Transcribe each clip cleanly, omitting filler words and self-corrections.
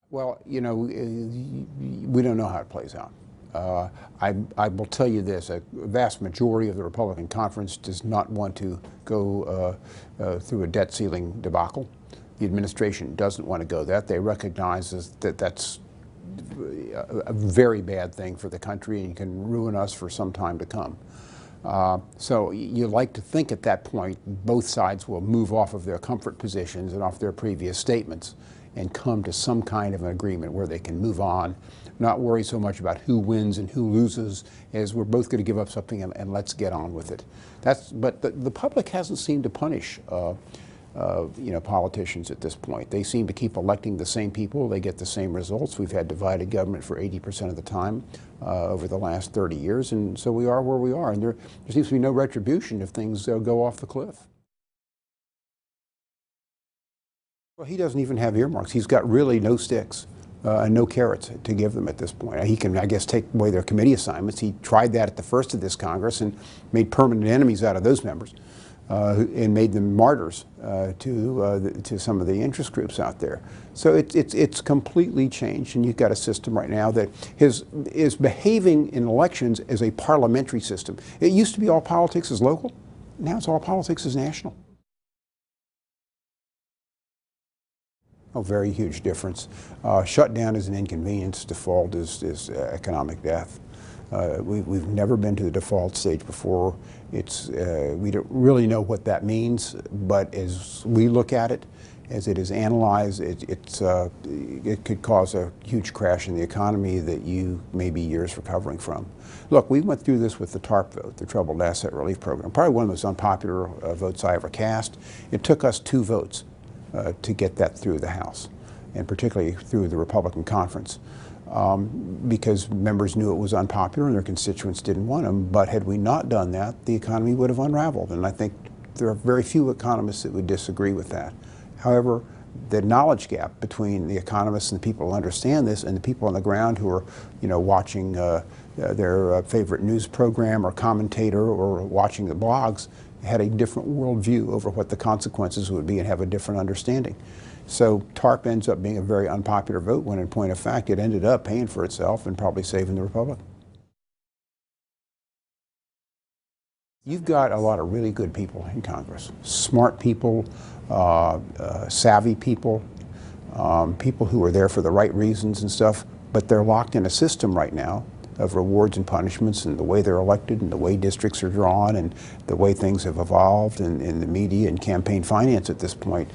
Well, we don't know how it plays out. I will tell you this, a vast majority of the Republican conference does not want to go through a debt ceiling debacle. The administration doesn't want to go that. They recognize that that's a very bad thing for the country and can ruin us for some time to come. So you like to think at that point both sides will move off of their comfort positions and off their previous statements and come to some kind of an agreement where they can move on, not worry so much about who wins and who loses, as we're both going to give up something and let's get on with it. But the public hasn't seemed to punish politicians at this point. They seem to keep electing the same people. They get the same results. We've had divided government for 80% of the time over the last 30 years, and so we are where we are. And there seems to be no retribution if things go off the cliff. Well, he doesn't even have earmarks. He's got really no sticks and no carrots to give them at this point. He can, I guess, take away their committee assignments. He tried that at the first of this Congress and made permanent enemies out of those members. And made them martyrs to some of the interest groups out there. So it's completely changed, and you've got a system right now that is behaving in elections as a parliamentary system. It used to be all politics is local. Now it's all politics is national. A very huge difference. Shutdown is an inconvenience. Default is economic death. We've never been to the default stage before. We don't really know what that means, but as we look at it, as it is analyzed, it could cause a huge crash in the economy that you may be years recovering from. Look, we went through this with the TARP vote, the Troubled Asset Relief Program, probably one of the most unpopular votes I ever cast. It took us 2 votes to get that through the House, and particularly through the Republican conference. Because members knew it was unpopular and their constituents didn't want them. But had we not done that, the economy would have unraveled. And I think there are very few economists that would disagree with that. However, the knowledge gap between the economists and the people who understand this and the people on the ground who are, watching their favorite news program or commentator or watching the blogs had a different worldview over what the consequences would be and have a different understanding. So TARP ends up being a very unpopular vote when in point of fact it ended up paying for itself and probably saving the Republic. You've got a lot of really good people in Congress. Smart people, savvy people, people who are there for the right reasons and stuff, but they're locked in a system right now of rewards and punishments and the way they're elected and the way districts are drawn and the way things have evolved in the media and campaign finance at this point,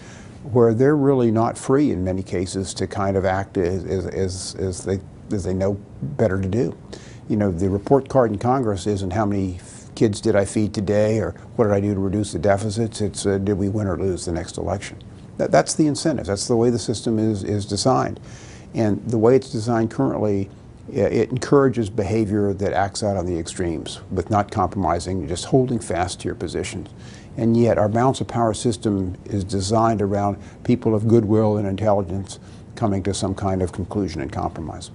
where they're really not free in many cases to kind of act as they know better to do. The report card in Congress isn't how many kids did I feed today or what did I do to reduce the deficits. It's did we win or lose the next election. That's the incentive. That's the way the system is designed. And the way it's designed currently, it encourages behavior that acts out on the extremes with not compromising, just holding fast to your positions. And yet our balance of power system is designed around people of goodwill and intelligence coming to some kind of conclusion and compromise.